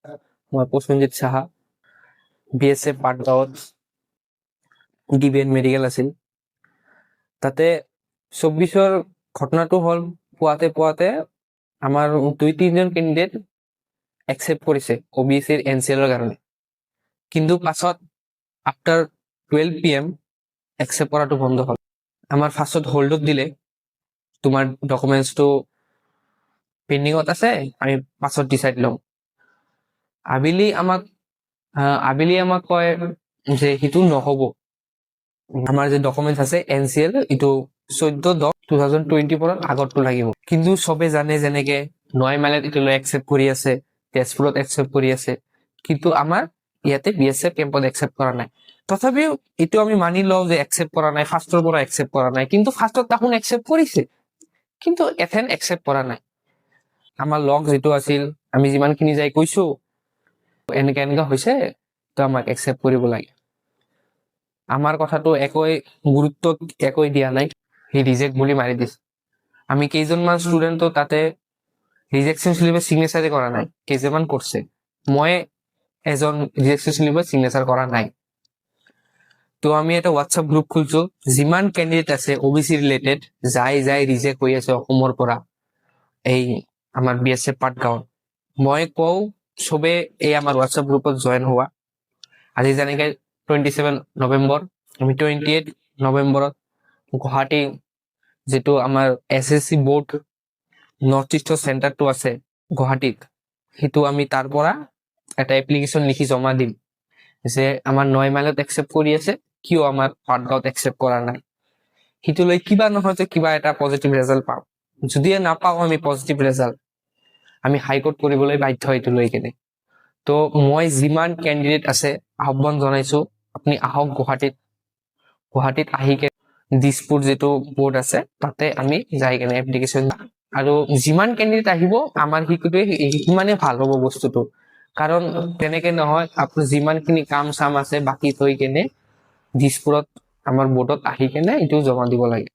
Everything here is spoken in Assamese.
মই প্ৰসেনজিৎ সাহা, BSF পাটগাঁৱত DBN মেডিকেল আছিল। তাতে 24ৰ ঘটনাটো হ'ল পুৱাতে আমাৰ 2-3জন কেণ্ডিডেট একচেপ্ট কৰিছে OBCৰ NCLৰ কাৰণে, কিন্তু পাছত আফটাৰ 12 PM একচেপ্ট কৰাটো বন্ধ হ'ল। আমাৰ ফাৰ্ষ্টত হোল্ডত দিলে, তোমাৰ ডকুমেণ্টছটো পেণ্ডিঙত আছে, আমি পাছত ডিচাইড ল'ম। আবেলি আমাক কয় যে সেইটো নহ'ব, আমাৰ যে ডকুমেণ্টছ আছে NCL এইটো 14/10/2024 আগতটো লাগিব। কিন্তু চবে জানে যেনেকে 9 মাইলত এতিয়ালৈ একচেপ্ট কৰি আছে, তেজপুৰত একচেপ্ট কৰি আছে, কিন্তু আমাৰ ইয়াতে BSF কেম্পত একচেপ্ট কৰা নাই। তথাপিও এইটো আমি মানি লওঁ যে একচেপ্ট কৰা নাই, ফাৰ্ষ্টৰ পৰা একচেপ্ট কৰা নাই, কিন্তু ফাৰ্ষ্টত তাকোন একচেপ্ট কৰিছে, কিন্তু এথেন একচেপ্ট কৰা নাই। আমাৰ লগ যিটো আছিল, আমি যিমানখিনি যাই কৈছো এনেকা হৈছে, তো আমাক একচেপ্ট কৰিব লাগে। আমাৰ কথাটো একোৱে গুৰুত্ব দিয়া নাই, সি ৰিজেক্ট বুলি মাৰি দিছে। আমি কেইজনমান ষ্টুডেণ্টটো তাতে ৰিজেকশ্যন শ্লিপে চিগনেচাৰে কৰা নাই, কেইজনমান কৰিছে। মই এজন ৰিজেকশ্যন শ্লিপে চিগনেচাৰ কৰা নাই। তো আমি এটা হোৱাটছআপ গ্ৰুপ খুলিছো, যিমান কেণ্ডিডেট আছে OBC ৰিলেটেড যাই ৰিজেক্ট হৈ আছে অসমৰ পৰা এই আমাৰ BSF পাটগাঁৱত, মই কওঁ চবে এই আমাৰ হোৱাটছআপ গ্ৰুপত জইন হোৱা। আজি যেনেকে 27 নৱেম্বৰ, আমি 28 নৱেম্বৰত গুৱাহাটী যিটো আমাৰ SSC বোৰ্ড নৰ্থ ইষ্টৰ চেণ্টাৰটো আছে গুৱাহাটীত, সেইটো আমি তাৰ পৰা এটা এপ্লিকেশ্যন লিখি জমা দিম যে আমাৰ 9 মাইলত একচেপ্ট কৰি আছে, কিয় আমাৰ পাটগাঁৱত একচেপ্ট কৰা নাই। সেইটো লৈ কিবা নহয় যে কিবা এটা পজিটিভ ৰেজাল্ট পাওঁ। যদি নাপাওঁ আমি পজিটিভ ৰেজাল্ট, আমি হাইকোৰ্ট কৰিবলৈ বাধ্য এইটো লৈ কেনে। তো মই যিমান কেণ্ডিডেট আছে আহ্বান জনাইছো, আপুনি আহক গুৱাহাটীত আহি কেনে দিছপুৰ যিটো বোৰ্ড আছে তাতে আমি যাই কেনে এপ্লিকেশ্যন, আৰু যিমান কেণ্ডিডেট আহিব আমাৰ সিমানে ভাল হ'ব বস্তুটো। কাৰণ তেনেকে নহয়, আপোনাৰ যিমানখিনি কাম চাম আছে বাকী থৈ কেনে দিছপুৰত আমাৰ বোৰ্ডত আহি কেনে এইটো জমা দিব লাগে।